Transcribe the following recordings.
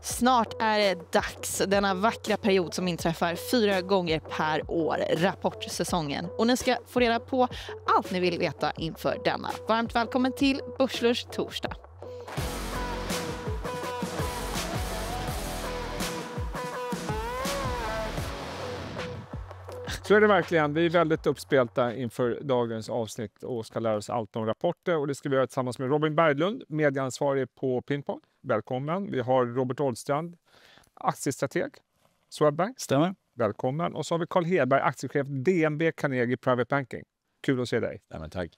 Snart är det dags, denna vackra period som inträffar 4 gånger per år, rapportsäsongen. Och ni ska få reda på allt ni vill veta inför denna. Varmt välkommen till Börslunch torsdag. Så är det verkligen. Vi är väldigt uppspelta inför dagens avsnitt och ska lära oss allt om rapporter. Och det ska vi göra tillsammans med Robin Berglund, medieansvarig på Pinpoint. Välkommen. Vi har Robert Oldstrand, aktiestrateg, Swedbank. Stämmer. Välkommen. Och så har vi Carl Hedberg, aktiechef DNB Carnegie Private Banking. Kul att se dig. Stämmer, tack.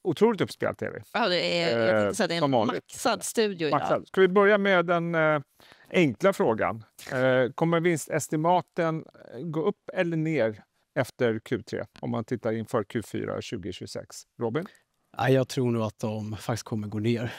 Otroligt uppspelt är vi. Ja, det är, jag tänkte säga, det är en maxad studio idag. Maxad. Ska vi börja med den enkla frågan. Kommer vinstestimaten gå upp eller ner efter Q3 om man tittar inför Q4 2026? Robin? Jag tror nog att de faktiskt kommer gå ner.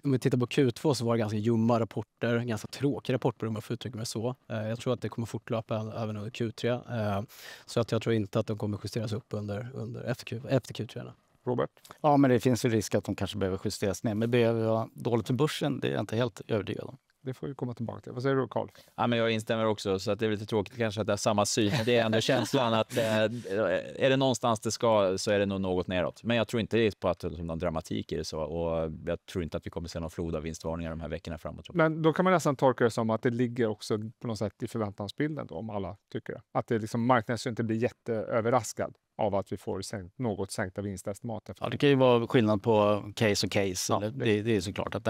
Om vi tittar på Q2 så var det ganska ljumma rapporter, ganska tråkiga rapporter om jag får uttrycka mig så. Jag tror att det kommer fortlöpa även under Q3. Så att jag tror inte att de kommer justeras upp efter Q3. Robert? Ja, men det finns ju risk att de kanske behöver justeras ner. Men behöver vara dåligt för börsen, det är jag inte helt övertygad om. Det får vi komma tillbaka till. Vad säger du, Carl? Ja, men jag instämmer också, så att det är lite tråkigt kanske att det är samma syn. Det är ändå känslan att är det någonstans det ska så är det nog något neråt. Men jag tror inte det är på att det är någon dramatik i det så. Och jag tror inte att vi kommer se någon flod av vinstvarningar de här veckorna framåt. Men då kan man nästan tolka det som att det ligger också på något sätt i förväntansbilden då, om alla tycker det. Att det liksom, marknaden inte blir jätteöverraskad av att vi får något sänkta vinstestimat. Ja, det kan ju vara skillnad på case och case. Ja, det är såklart att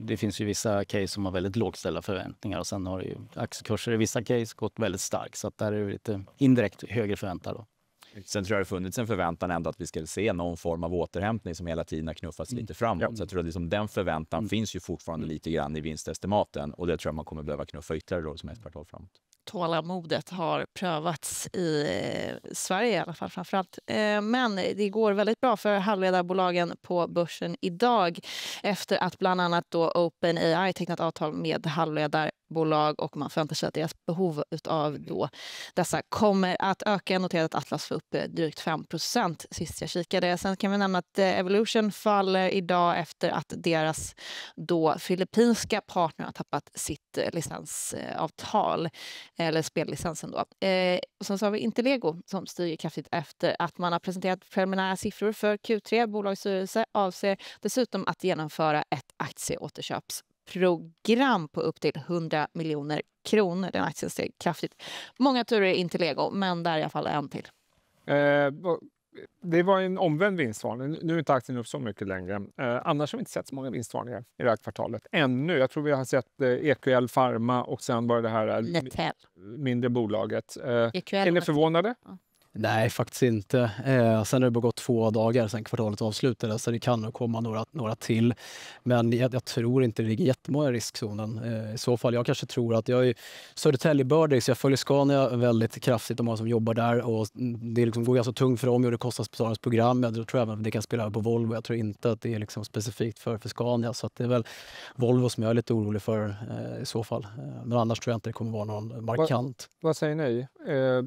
det finns ju vissa case som har väldigt lågställda förväntningar och sen har ju aktiekurser i vissa case gått väldigt starkt. Så att där är det lite indirekt högre förväntan då. Sen tror jag det funnits en förväntan ändå att vi ska se någon form av återhämtning som hela tiden har knuffats lite framåt. Ja. Så jag tror att liksom den förväntan finns ju fortfarande lite grann i vinstestimaten och det tror jag man kommer behöva knuffa ytterligare då som ett kvartal framåt. Tålamodet har prövats i Sverige i alla fall framförallt. Men det går väldigt bra för halvledarbolagen på börsen idag efter att bland annat då OpenAI tecknat avtal med halvledarbolag och man förväntar sig att deras behov av då dessa kommer att öka. Noterat att Atlas får upp drygt 5% sist jag kikade. Sen kan vi nämna att Evolution faller idag efter att deras då filippinska partner har tappat sitt licensavtal. Eller spellicensen då. Och sen så har vi Intellego som stiger kraftigt efter att man har presenterat preliminära siffror för Q3. Bolagsstyrelse avser dessutom att genomföra ett aktieåterköpsprogram på upp till 100 miljoner kronor. Den aktien steg kraftigt. Många turer i Intellego, men där är i alla fall en till. Det var en omvänd vinstvarning. Nu är inte aktien upp så mycket längre. Annars har vi inte sett så många vinstvarningar i det här kvartalet. Ännu. Jag tror vi har sett EQL Pharma och sen var det här mindre bolaget. Är ni förvånade? Ja. Nej, faktiskt inte. Sen har det bara gått 2 dagar sedan kvartalet avslutades så det kan nog komma några till. Men jag tror inte det ligger jättemånga i riskzonen. I så fall, jag kanske tror att jag är Södertäljebördig så jag följer Scania väldigt kraftigt, de som jobbar där och det liksom går ganska tungt för dem och det kostnadsbesparingsprogram. Jag tror även att det kan spela på Volvo. Jag tror inte att det är liksom specifikt för Scania så att det är väl Volvo som jag är lite orolig för i så fall. Men annars tror jag inte det kommer vara någon markant. Vad säger ni?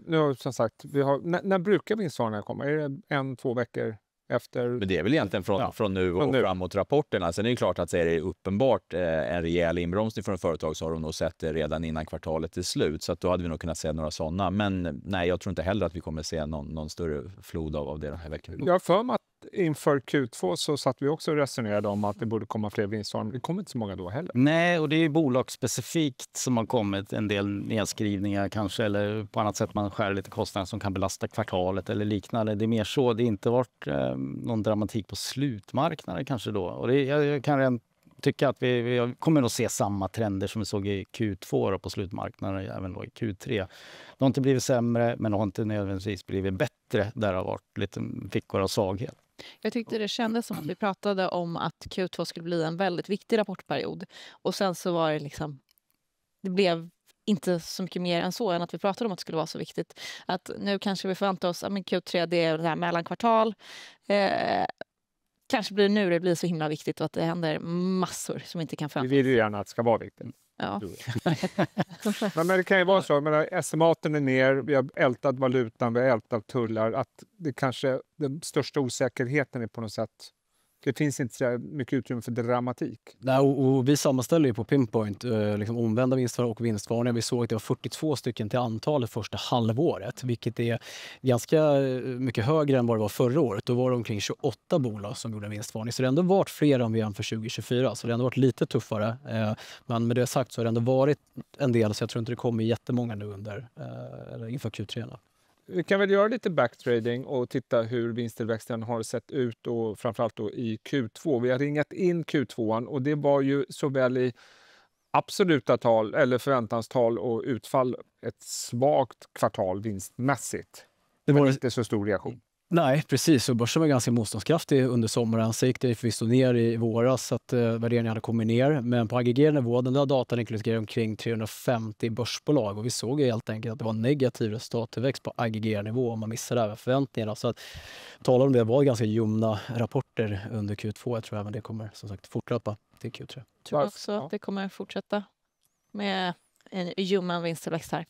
Nu har som sagt, vi har när brukar vinstvarningar komma? Är det 1-2 veckor efter? Men det är väl egentligen från nu och framåt rapporterna. Sen är det klart att så är det uppenbart en rejäl inbromsning från företag så har de nog sett det redan innan kvartalet är slut. Så att då hade vi nog kunnat se några sådana. Men nej, jag tror inte heller att vi kommer se någon större flod av det den här veckan. Jag har för mig att inför Q2 så satt vi också och resonerade om att det borde komma fler vinstvarningar. Det kommer inte så många då heller. Nej, och det är bolagsspecifikt som har kommit en del nedskrivningar kanske eller på annat sätt man skär lite kostnader som kan belasta kvartalet eller liknande. Det är mer så, det har inte varit någon dramatik på slutmarknaden kanske då. Och jag kan redan tycka att vi kommer att se samma trender som vi såg i Q2 och på slutmarknaden även då i Q3. Det har inte blivit sämre men det har inte nödvändigtvis blivit bättre. Där har varit lite fickor av svaghet. Jag tyckte det kändes som att vi pratade om att Q2 skulle bli en väldigt viktig rapportperiod. Och sen så var det liksom, det blev inte så mycket mer än så än att vi pratade om att det skulle vara så viktigt. Att nu kanske vi förväntar oss att Q3 det är det här mellankvartal. Kanske blir nu det blir så himla viktigt och att det händer massor som inte kan förväntas. Vi vill ju gärna att det ska vara viktigt. Ja. Men det kan ju vara så, men estimaten är ner, vi har ältat valutan, vi har ältat tullar, att det kanske den största osäkerheten är på något sätt Det finns inte så mycket utrymme för dramatik. Nej, och vi sammanställer ju på Pinpoint liksom omvända vinstvarningar och vinstvarningar. Vi såg att det var 42 stycken till antalet första halvåret, vilket är ganska mycket högre än vad det var förra året. Då var det omkring 28 bolag som gjorde en vinstvarning. Så det har ändå varit fler än vi jämför 2024. Så det har ändå varit lite tuffare. Men med det sagt så har det ändå varit en del, så jag tror inte det kommer jättemånga nu eller inför Q3. Vi kan väl göra lite backtrading och titta hur vinsttillväxten har sett ut och framförallt då i Q2. Vi har ringat in Q2 och det var ju såväl i absoluta tal eller förväntanstal och utfall ett svagt kvartal vinstmässigt. Det var inte så stor reaktion. Nej, precis. Och börsen var ganska motståndskraftig under sommaren. Så gick det förvisso ner i våras så att värderingen hade kommit ner. Men på aggregerad-nivå, den där datan inkluderar omkring 350 börsbolag. Och vi såg ju helt enkelt att det var negativ resultattillväxt på aggregerad-nivå om man missade över förväntningarna. Så att tala om det var ganska ljumna rapporter under Q2. Jag tror även det kommer som sagt fortlöpa till Q3. Jag tror också att det kommer fortsätta med en ljummen vinsttillväxt här.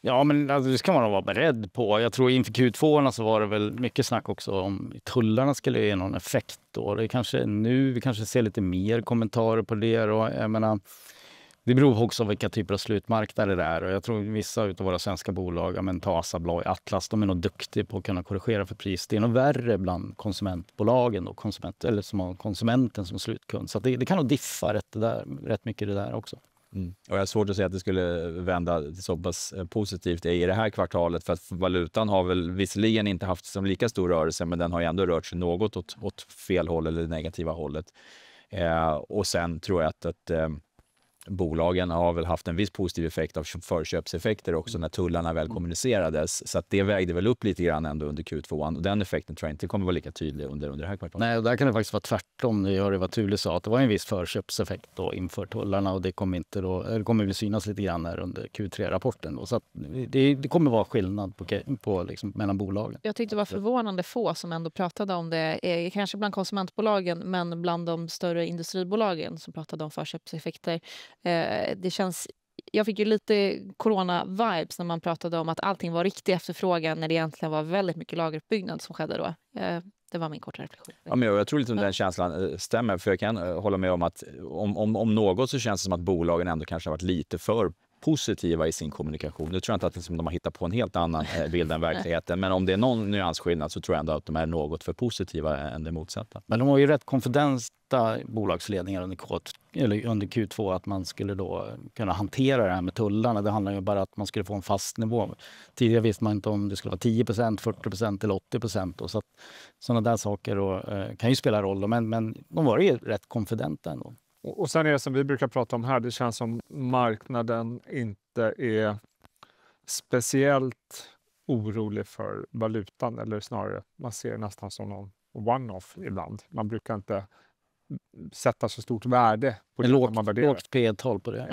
Ja, men alltså, det ska man vara beredd på. Jag tror inför Q2 så var det väl mycket snack också om tullarna skulle ge någon effekt då. Det är kanske nu, vi kanske ser lite mer kommentarer på det. Och jag menar, det beror också på vilka typer av slutmarknader det är. Och jag tror vissa av våra svenska bolag, ta Assa Abloy, Atlas, de är nog duktiga på att kunna korrigera för pris. Det är nog värre bland konsumentbolagen och eller som har konsumenten som slutkund. Så det kan nog diffa rätt mycket det där också. Och jag har svårt att säga att det skulle vända så pass positivt i det här kvartalet, för att valutan har väl visserligen inte haft som lika stor rörelse, men den har ju ändå rört sig något åt fel håll eller det negativa hållet. Och sen tror jag att bolagen har väl haft en viss positiv effekt av förköpseffekter också när tullarna väl kommunicerades. Så att det vägde väl upp lite grann ändå under Q2. Och den effekten tror jag inte kommer vara lika tydlig under det här kvartalet. Nej, och där kan det faktiskt vara tvärtom. Det gör det vad Thule sa, att det var en viss förköpseffekt då inför tullarna, och det kommer väl synas lite grann här under Q3-rapporten. Så att det kommer vara skillnad på liksom, mellan bolagen. Jag tyckte det var förvånande få som ändå pratade om det. Kanske bland konsumentbolagen, men bland de större industribolagen som pratade om förköpseffekter. Det känns, jag fick ju lite corona-vibes när man pratade om att allting var riktig efterfrågan när det egentligen var väldigt mycket lageruppbyggnad som skedde då. Det var min korta reflektion. Ja, men jag tror lite om den känslan stämmer, för jag kan hålla med om att om något så känns det som att bolagen ändå kanske har varit lite för positiva i sin kommunikation. Nu tror jag inte att de har hittat på en helt annan bild än verkligheten. Men om det är någon nyansskillnad så tror jag ändå att de är något för positiva än det motsatta. Men de har ju rätt konfidenta bolagsledningar under Q2 att man skulle då kunna hantera det här med tullarna. Det handlar ju bara om att man skulle få en fast nivå. Tidigare visste man inte om det skulle vara 10%, 40% eller 80%. Så att sådana där saker då, kan ju spela roll. Men de var ju rätt konfidenta ändå. Och sen är det som vi brukar prata om här, det känns som marknaden inte är speciellt orolig för valutan, eller snarare man ser det nästan som någon one-off ibland. Man brukar inte sätta så stort värde på det man värderar. Lågt P-tal på det.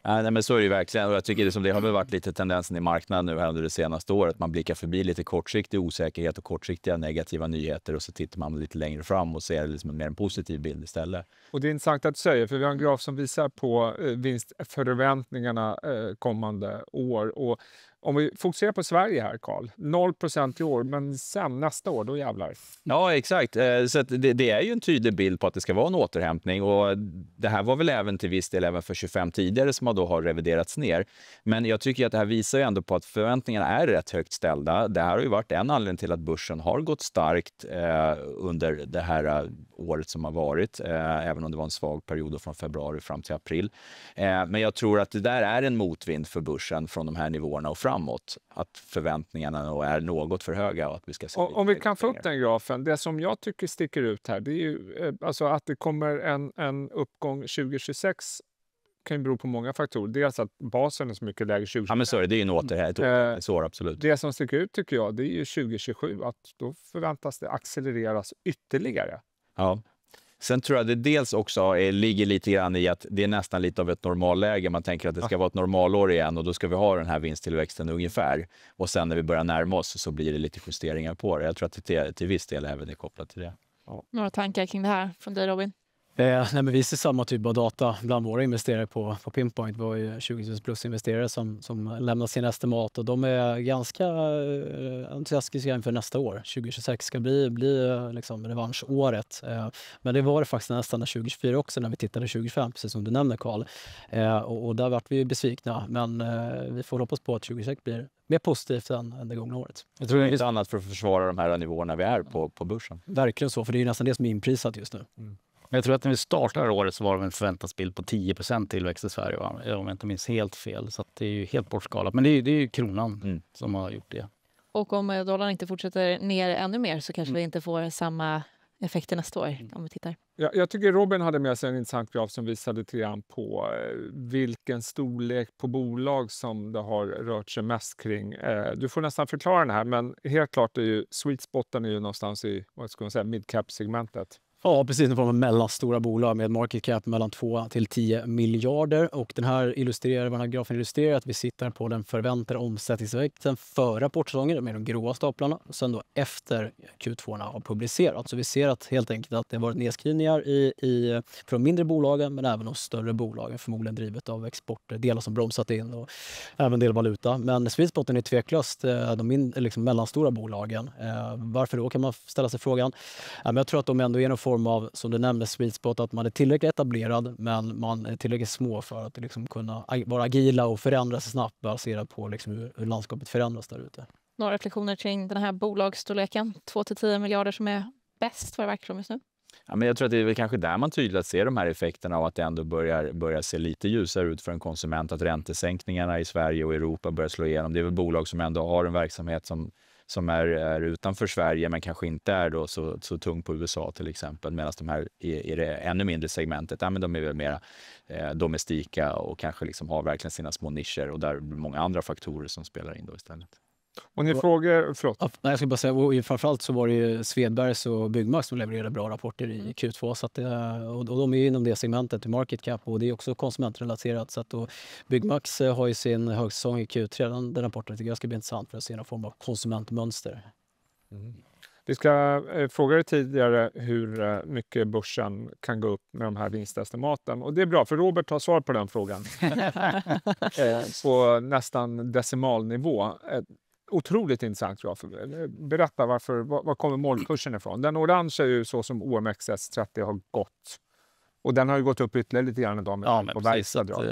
Ja, nej, men så är det ju verkligen. Och jag tycker det har väl varit lite tendensen i marknaden nu här under det senaste året. Man blickar förbi lite kortsiktig osäkerhet och kortsiktiga negativa nyheter, och så tittar man lite längre fram och ser liksom mer en positiv bild istället. Och det är intressant att du säger, för vi har en graf som visar på vinstförväntningarna kommande år. Och om vi fokuserar på Sverige här, Carl, 0% i år, men sen nästa år, då jävlar. Ja, exakt. Så att det är ju en tydlig bild på att det ska vara en återhämtning, och det här var väl även till viss del även för 25 tidigare som då har reviderats ner. Men jag tycker att det här visar ju ändå på att förväntningarna är rätt högt ställda. Det här har ju varit en anledning till att börsen har gått starkt under det här året som har varit, även om det var en svag period från februari fram till april. Men jag tror att det där är en motvind för börsen från de här nivåerna och framåt, att förväntningarna är något för höga och att vi ska se. Om vi kan få upp den grafen, det som jag tycker sticker ut här, det är ju alltså att det kommer en uppgång 2026 kan ju bero på många faktorer. Dels att basen är så mycket lägre 2025. Ja, men så är det är ju en återhämtning, absolut. Det som sticker ut tycker jag, det är ju 2027, att då förväntas det accelereras ytterligare. Ja. Sen tror jag det dels också ligger lite grann i att det är nästan lite av ett normalläge. Man tänker att det ska vara ett normalår igen, och då ska vi ha den här vinsttillväxten ungefär. Och sen när vi börjar närma oss så blir det lite justeringar på det. Jag tror att det till viss del även är kopplat till det. Ja. Några tankar kring det här från dig, Robin? Nej, men vi ser samma typ av data bland våra investerare på Pinpoint. Vi har ju 20 000 plus investerare som lämnar sin estimat och de är ganska entusiastiska inför nästa år. 2026 ska bli liksom revanschåret. Men det var det faktiskt nästan 2024 också när vi tittade 2025, precis som du nämner Carl. Och där vart vi besvikna, men vi får hoppas på att 2026 blir mer positivt än det gångna året. Jag tror det är inte annat för att försvara de här nivåerna vi är på börsen. Verkligen så, för det är ju nästan det som är inprisat just nu. Jag tror att när vi startade året så var det en förväntansbild på 10% tillväxt i Sverige, va? Om jag inte minns helt fel. Så att det är ju helt bortskalat. Men det är ju kronan som har gjort det. Och om dollarn inte fortsätter ner ännu mer så kanske vi inte får samma effekter nästa år om vi tittar. Jag tycker Robin hade med sig en intressant graf som visade lite grann på vilken storlek på bolag som det har rört sig mest kring. Du får nästan förklara den här, men helt klart är ju sweet spoten är ju någonstans i, vad ska man säga, mid-cap-segmentet. Ja, precis. En form av mellanstora bolag med market cap mellan 2 till 10 miljarder. Och den här grafen illustrerar att vi sitter på den förväntade omsättningseffekten för rapportsäsongen med de gråa staplarna. Och sen då efter Q2 har publicerats. Så vi ser att helt enkelt att det har varit nedskrivningar för de mindre bolagen men även de större bolagen, förmodligen drivet av exporter, delar som bromsat in och även del valuta. Men sweet spoten är tveklöst de liksom mellanstora bolagen. Varför då kan man ställa sig frågan. Men jag tror att de ändå är någon form av, som du nämnde, sweet spot, att man är tillräckligt etablerad men man är tillräckligt små för att liksom kunna vara agila och förändra sig snabbt baserat på liksom hur landskapet förändras där ute. Några reflektioner kring den här bolagsstorleken, 2-10 miljarder som är bäst, vad det verkar som just nu? Ja, men jag tror att det är väl kanske där man tydligt ser de här effekterna av att det ändå börjar se lite ljusare ut för en konsument, att räntesänkningarna i Sverige och Europa börjar slå igenom. Det är väl bolag som ändå har en verksamhet som är utanför Sverige men kanske inte är då så tung på USA till exempel, medan de här i det ännu mindre segmentet, men de är väl mer domestika och kanske liksom har verkligen sina små nischer och där är många andra faktorer som spelar in då istället. Och ni frågar, förlåt. Ja, jag ska bara säga, och framförallt så var det ju Svedbergs och Byggmax som levererade bra rapporter i Q2. Så att och de är ju inom det segmentet i market cap och det är också konsumentrelaterat. Så att Byggmax har ju sin högsäsong i Q3. Den rapporten tycker jag ska bli intressant för att se någon form av konsumentmönster. Vi ska fråga dig tidigare hur mycket börsen kan gå upp med de här vinstestimaten. Och det är bra, för Robert har svar på den frågan. På nästan decimalnivå. Otroligt intressant graf. Berätta var kommer målkursen ifrån? Den orange är ju så som OMXS30 har gått. Och den har ju gått upp ytterligare lite grann idag med på verkstadsdrag.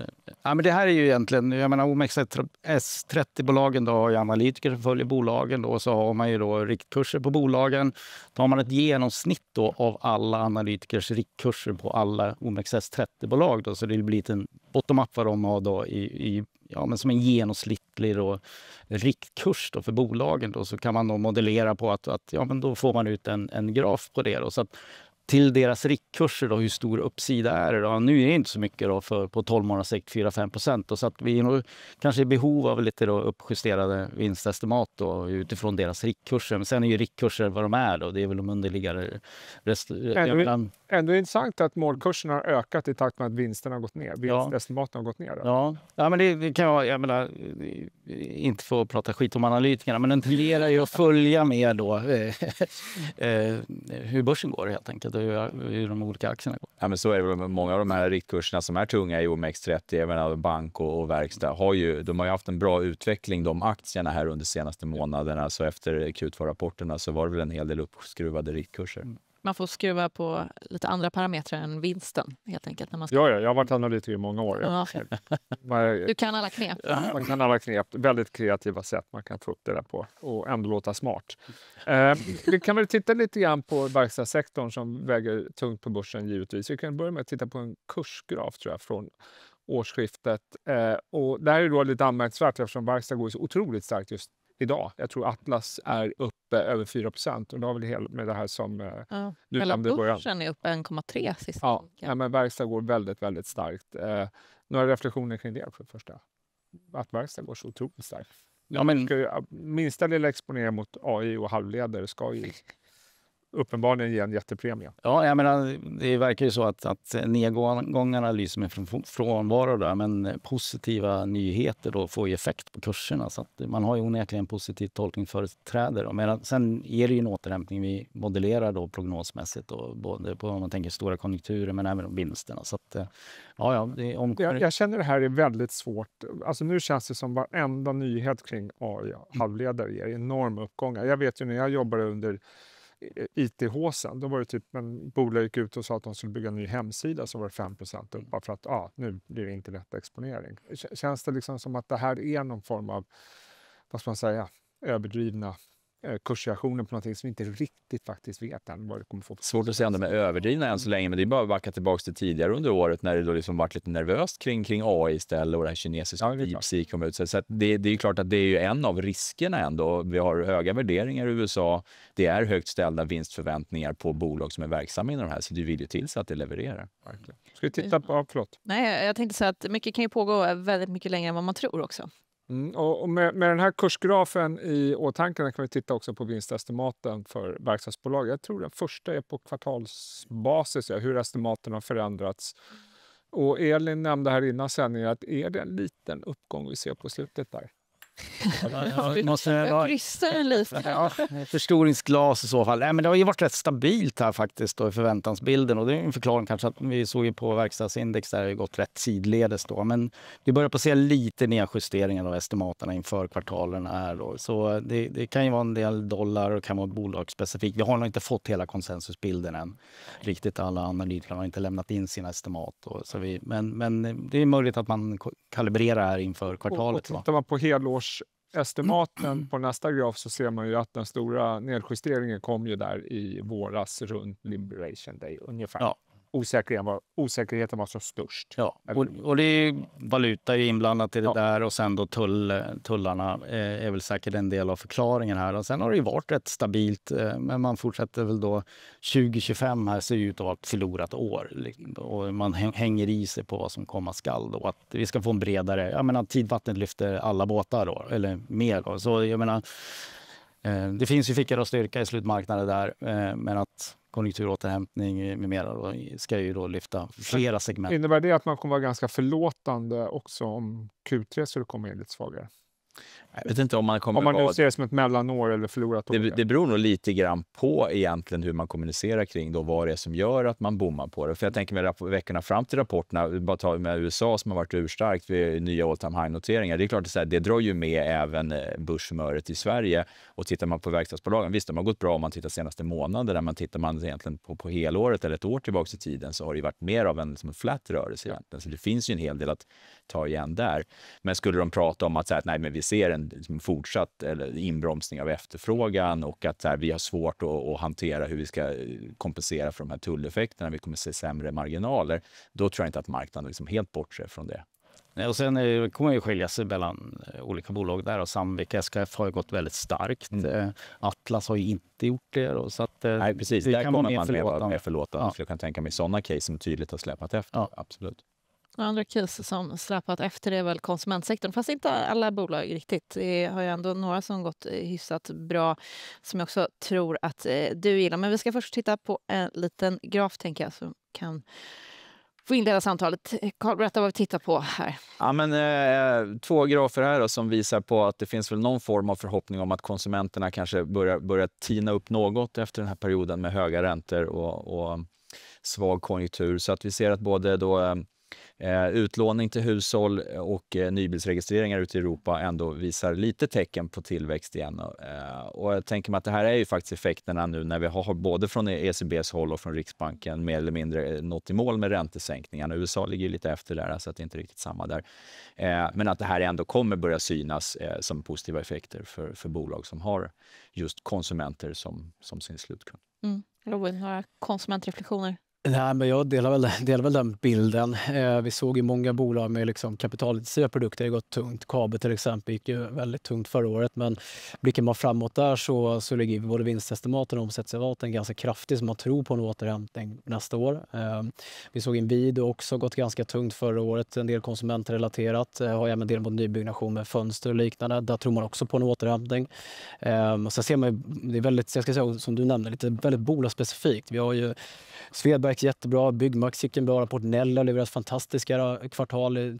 Men det här är ju egentligen, jag menar OMXS30-bolagen då har ju analytiker som följer bolagen då, så har man ju då riktkurser på bolagen. Då har man ett genomsnitt då av alla analytikers riktkurser på alla OMXS30-bolag då, så det blir en bottom-up vad de har då men som en genomsnittlig då, riktkurs då för bolagen då, så kan man då modellera på att men då får man ut en graf på det då, så att till deras riktkurser då, hur stor uppsida är det då? Nu är det inte så mycket då på 12 månaders sikt, 4-5%. Så att vi är nog kanske i behov av lite då uppjusterade vinstestimat då, utifrån deras riktkurser. Men sen är ju riktkurser vad de är då. Det är väl de underliggande Ändå intressant att målkursen har ökat i takt med att vinsterna har gått ner. Vinstestimaten har gått ner. Då. Ja, men det kan jag menar, inte få prata skit om analytikerna, men den tenderar ju att följa med då hur börsen går helt enkelt. Hur de olika aktierna går. Ja, men så är det väl med många av de här riktkurserna som är tunga i OMX30, även bank och verkstad, har ju haft en bra utveckling, de aktierna här under de senaste månaderna. Så efter Q2-rapporterna så var det väl en hel del uppskruvade riktkurser. Man får skruva på lite andra parametrar än vinsten helt enkelt. När man Ja, jag har varit analytiker i många år. Du kan alla knep. Man kan alla knep. Väldigt kreativa sätt man kan få upp det där på och ändå låta smart. Vi kan väl titta lite grann på verkstadssektorn som väger tungt på börsen givetvis. Vi kan börja med att titta på en kursgraf tror jag från årsskiftet. Och det här är då lite anmärkningsvärt eftersom verkstad går så otroligt starkt just idag. Jag tror Atlas är uppe över 4% och då har vi med det här som du nämnde i början. Börsen är uppe 1,3 sist. Ja, men verkstad går väldigt, väldigt starkt. Några reflektioner kring det för det första? Att verkstad går så otroligt starkt. Ja, men Minsta lilla exponering mot AI och halvledare ska ju uppenbarligen ge en jättepremie. Ja, jag menar, det verkar ju så att nedgångarna lyser med frånvaro där, men positiva nyheter då får ju effekt på kurserna. Så att man har ju onekligen positiv tolkningsföreträde. Men sen är det ju en återhämtning vi modellerar då prognosmässigt, då, både på om man tänker stora konjunkturer men även vinsterna. Så att, det är jag känner det här är väldigt svårt. Alltså nu känns det som varenda nyhet kring AI-halvledare ger enorma uppgångar. Jag vet ju när jag jobbade under IT-håsen, då var det typ en bolag gick ut och sa att de skulle bygga en ny hemsida, så var det 5% upp bara för att nu blir det internetexponering. Känns det liksom som att det här är någon form av, vad ska man säga, överdrivna kursreaktioner på någonting som vi inte riktigt faktiskt vet än vad det kommer få. Svårt att säga om de är överdrivna än så länge, men det är bara att backa tillbaka till tidigare under året när det då liksom varit lite nervöst kring AI istället och det här kinesiska DeepSeek kom ut. Så att det är ju klart att det är ju en av riskerna ändå. Vi har höga värderingar i USA. Det är högt ställda vinstförväntningar på bolag som är verksamma inom de här, så det vill ju till så att det levererar. Verkligen. Ska vi titta på, förlåt. Nej, jag tänkte säga att mycket kan ju pågå väldigt mycket längre än vad man tror också. Och med den här kursgrafen i åtanke kan vi titta också på vinstestimaten för verkstadsbolag. Jag tror den första är på kvartalsbasis, hur estimaten har förändrats. Och Elin nämnde här innan sändningen att är det en liten uppgång vi ser på slutet där? Jag kryssar en lite. Förstoringsglas i så fall. Men det har ju varit rätt stabilt här faktiskt då, i förväntansbilden, och det är en förklaring kanske att vi såg ju på verkstadsindex där det har gått rätt sidledes då, men vi börjar på att se lite nedjusteringar av estimaterna inför kvartalen här då. Så det kan ju vara en del dollar och kan vara bolagsspecifikt. Vi har nog inte fått hela konsensusbilden än. Riktigt alla analytiker har inte lämnat in sina estimat då. Så men det är möjligt att man kalibrerar här inför kvartalet. Och tittar man på helårsestimaten på nästa graf så ser man ju att den stora nedjusteringen kom ju där i våras runt Liberation Day ungefär. Ja. Osäkerheten var så störst. Ja, och det är valuta är inblandat i det där, och sen då tullarna är väl säkert en del av förklaringen här. Och sen har det ju varit rätt stabilt, men man fortsätter väl då 2025 här ser ut att vara ett förlorat år. Och man hänger i sig på vad som komma skall då. Att vi ska få en bredare, jag menar tidvattnet lyfter alla båtar då, eller mer då. Så jag menar, det finns ju fickor och styrka i slutmarknaden där, men att konjunkturåterhämtning med mera då, ska ju då lyfta flera segment. Innebär det att man kommer vara ganska förlåtande också om Q3 skulle komma in lite svagare? Jag vet inte om man kommer om man nu ser det som ett mellanår eller förlorat år. Det beror nog lite grann på egentligen hur man kommunicerar kring då, vad det är som gör att man bommar på det. För jag tänker med veckorna fram till rapporterna, bara ta med USA som har varit urstarkt vid nya all-time high-noteringar. Det är klart att det drar ju med även börshumöret i Sverige. Och tittar man på verkstadsbolagen, visst de har gått bra om man tittar senaste månaden, där man tittar man egentligen på helåret eller ett år tillbaka i tiden, så har det varit mer av en flat rörelse egentligen. Så det finns ju en hel del att ta igen där. Men skulle de prata om att säga att nej, men vi ser en fortsatt eller inbromsning av efterfrågan och att vi har svårt att hantera hur vi ska kompensera för de här tulleffekterna, vi kommer se sämre marginaler, då tror jag inte att marknaden helt bortser från det. Och sen kommer det ju skilja sig mellan olika bolag där, och Sandvik, SKF har ju gått väldigt starkt. Atlas har ju inte gjort det. Då, så att, nej, precis. Där kommer man med förlåtande. Ja. Jag kan tänka mig sådana case som tydligt har släpat efter. Ja. Absolut. Andra case som släpat efter är väl konsumentsektorn, fast inte alla bolag riktigt. Det har ju ändå några som gått hyfsat bra, som jag också tror att du gillar. Men vi ska först titta på en liten graf, tänker jag, som kan få inleda samtalet. Carl, berätta vad vi tittar på här. Ja, men, 2 grafer här då, som visar på att det finns väl någon form av förhoppning om att konsumenterna kanske börjar tina upp något efter den här perioden med höga räntor och svag konjunktur. Så att vi ser att både då utlåning till hushåll och nybilsregistreringar ute i Europa ändå visar lite tecken på tillväxt igen. Och jag tänker mig att det här är ju faktiskt effekterna nu när vi har både från ECBs håll och från Riksbanken mer eller mindre nått i mål med räntesänkningarna. USA ligger ju lite efter där, så att det är inte riktigt samma där. Men att det här ändå kommer börja synas som positiva effekter för bolag som har just konsumenter som sin slutkund. Robin, några konsumentreflektioner? Nej, men jag delar väl den bilden. Vi såg ju många bolag med liksom kapitalintensiva produkter. Det har gått tungt. Kabe till exempel gick ju väldigt tungt förra året. Men blickar man framåt där så ligger både vinstestimaten och omsättningsestimaten ganska kraftigt. Så man tror på en återhämtning nästa år. Vi såg Inwido också gått ganska tungt förra året. En del konsumentrelaterat. Har även en del mot nybyggnation med fönster och liknande. Där tror man också på en återhämtning. Och sen ser man det är väldigt, jag ska säga som du nämnde, lite väldigt bolagsspecifikt. Vi har ju Svedbergs jättebra, Byggmax gick en bra rapport, Nella har levererat fantastiska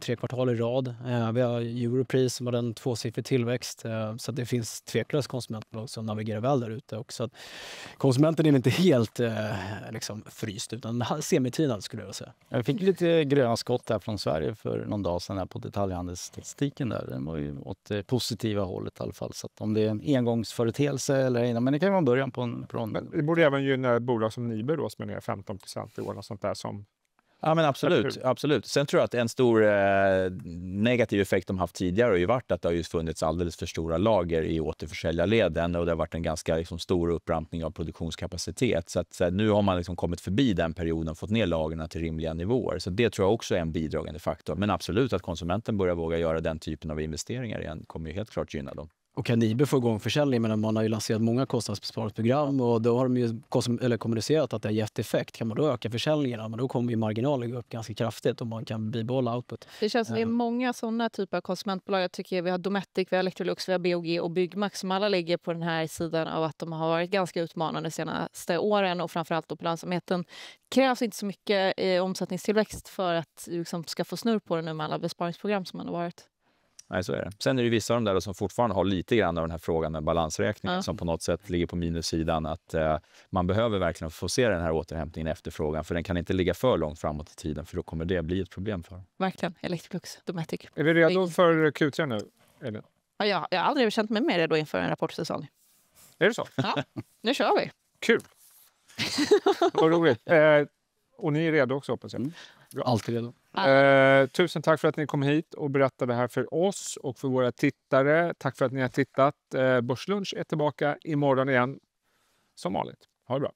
tre kvartal i rad. Vi har Europris som har en 2-siffrig tillväxt. Så att det finns tveklöst konsumentbolag som navigerar väl där ute också. Konsumenten är inte helt liksom fryst utan semitinad skulle jag säga. Jag fick lite gröna skott där från Sverige för någon dag sedan här på detaljhandelsstatistiken där. Den var ju åt det positiva hållet i alla fall. Så att om det är en engångsföreteelse eller inte, men det kan ju vara början på en... Men det borde även gynna bolag som Nibe då som är ner 15% i år och sånt där som... Ja, men absolut. Sen tror jag att en stor negativ effekt de haft tidigare har ju varit att det har ju funnits alldeles för stora lager i återförsäljarleden och det har varit en ganska liksom, stor upprampning av produktionskapacitet. Så att nu har man liksom kommit förbi den perioden och fått ner lagren till rimliga nivåer. Så det tror jag också är en bidragande faktor. Men absolut att konsumenten börjar våga göra den typen av investeringar igen kommer ju helt klart gynna dem. Och kan Nibe få igång försäljning, men man har ju lanserat många kostnadsbesparingsprogram och då har de ju kommunicerat att det har gett effekt. Kan man då öka försäljningen, men då kommer ju marginalen gå upp ganska kraftigt om man kan bibehålla output. Det känns som det är många sådana typer av konsumentbolag. Jag tycker vi har Dometic, vi har Electrolux, vi har BOG och Byggmax som alla ligger på den här sidan av att de har varit ganska utmanande de senaste åren och framförallt då på lönsamheten. Krävs inte så mycket omsättningstillväxt för att liksom ska få snurr på det nu med alla besparingsprogram som man har varit. Nej, så är det. Sen är det vissa av de där som fortfarande har lite grann av den här frågan med balansräkningen som på något sätt ligger på minussidan. Att man behöver verkligen få se den här återhämtningen i efterfrågan för den kan inte ligga för långt framåt i tiden för då kommer det bli ett problem för. Verkligen. Electrolux, Dometic. Är vi redo för Q3 nu? Elin? Ja, jag har aldrig känt mig mer redo inför en rapportsäsong. Är det så? Ja, nu kör vi. Kul! Vad roligt. Och ni är redo också hoppas jag. Alltid redo. Tusen tack för att ni kom hit och berättade här för oss och för våra tittare. Tack för att ni har tittat. Börslunch är tillbaka imorgon igen som vanligt. Ha det bra.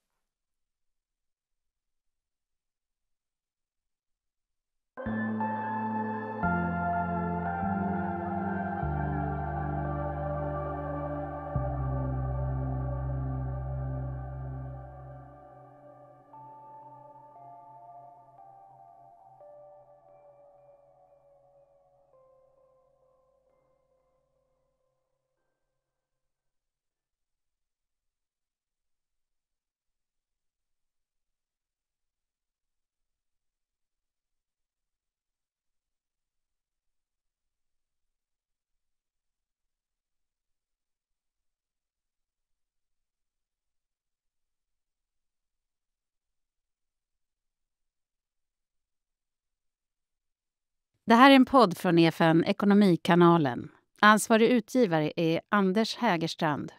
Det här är en podd från EFN Ekonomikanalen. Ansvarig utgivare är Anders Hägerstrand.